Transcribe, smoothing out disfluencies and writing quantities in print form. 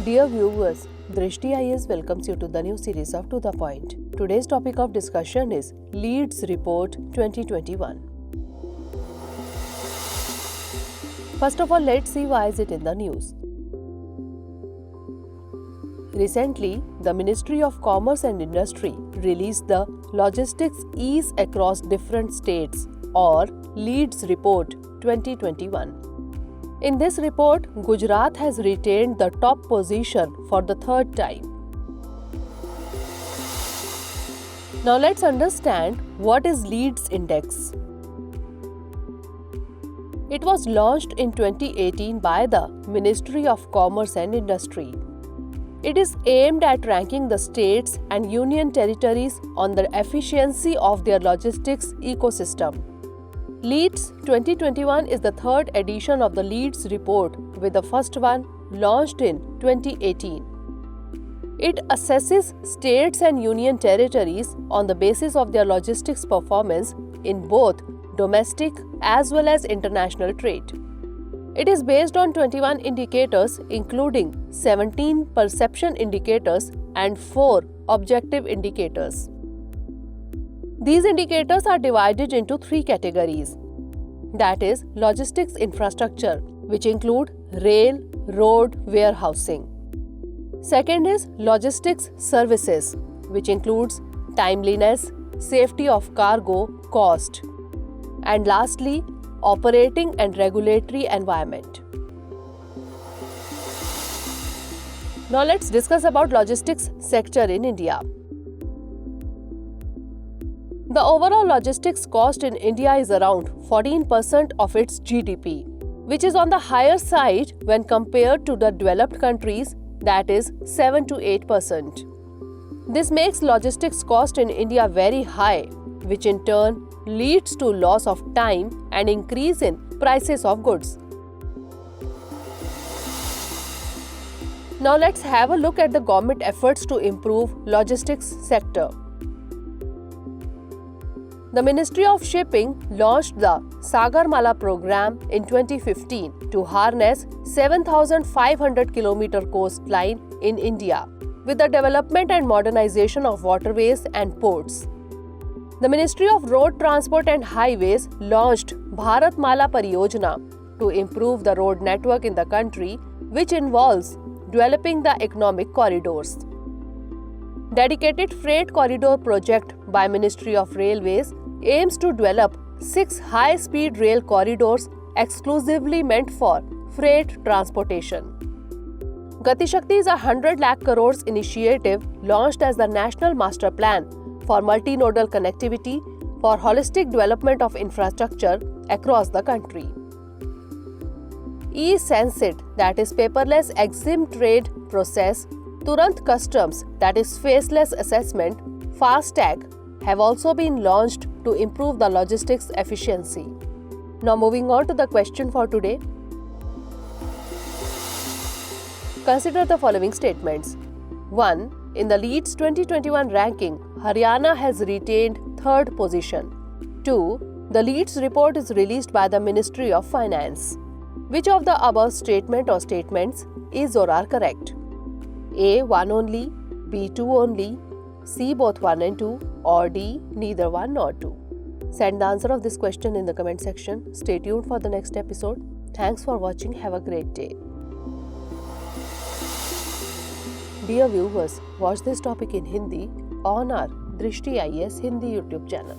Dear viewers, Drishti IAS welcomes you to the new series of To The Point. Today's topic of discussion is Leeds Report 2021. First of all, let's see why is it in the news. Recently, the Ministry of Commerce and Industry released the Logistics Ease Across Different States or Leeds Report 2021. In this report, Gujarat has retained the top position for the third time. Now let's understand what is Leeds Index. It was launched in 2018 by the Ministry of Commerce and Industry. It is aimed at ranking the states and union territories on the efficiency of their logistics ecosystem. Leeds 2021 is the third edition of the Leeds Report, with the first one launched in 2018. It assesses states and union territories on the basis of their logistics performance in both domestic as well as international trade. It is based on 21 indicators, including 17 perception indicators and 4 objective indicators. These indicators are divided into 3 categories. That is, logistics infrastructure, which include rail, road, warehousing. Second is logistics services, which includes timeliness, safety of cargo, cost. And lastly, operating and regulatory environment. Now let's discuss about logistics sector in India. The overall logistics cost in India is around 14% of its GDP, which is on the higher side when compared to the developed countries, that is 7 to 8%. This makes logistics cost in India very high, which in turn leads to loss of time and increase in prices of goods. Now let's have a look at the government efforts to improve logistics sector. The Ministry of Shipping launched the Sagarmala program in 2015 to harness 7,500 km coastline in India with the development and modernization of waterways and ports. The Ministry of Road Transport and Highways launched Bharatmala Pariyojana to improve the road network in the country, which involves developing the economic corridors. Dedicated Freight Corridor Project by Ministry of Railways aims to develop 6 high-speed rail corridors exclusively meant for freight transportation. Gati Shakti is a 100 lakh crores initiative launched as the National Master Plan for multinodal connectivity for holistic development of infrastructure across the country. E-Sensit, that is paperless EXIM trade process, Turant Customs, that is faceless assessment, FASTag, have also been launched to improve the logistics efficiency. Now moving on to the question for today. Consider the following statements. 1. In the Leeds 2021 ranking, Haryana has retained third position. 2. The Leeds report is released by the Ministry of Finance. Which of the above statement or statements is or are correct? A. 1 only, B. 2 only, C. both 1 and 2, or D. neither 1 nor 2. Send the answer of this question in the comment section. Stay tuned for the next episode. Thanks for watching. Have a great day. Dear viewers, watch this topic in Hindi on our Drishti IAS Hindi YouTube channel.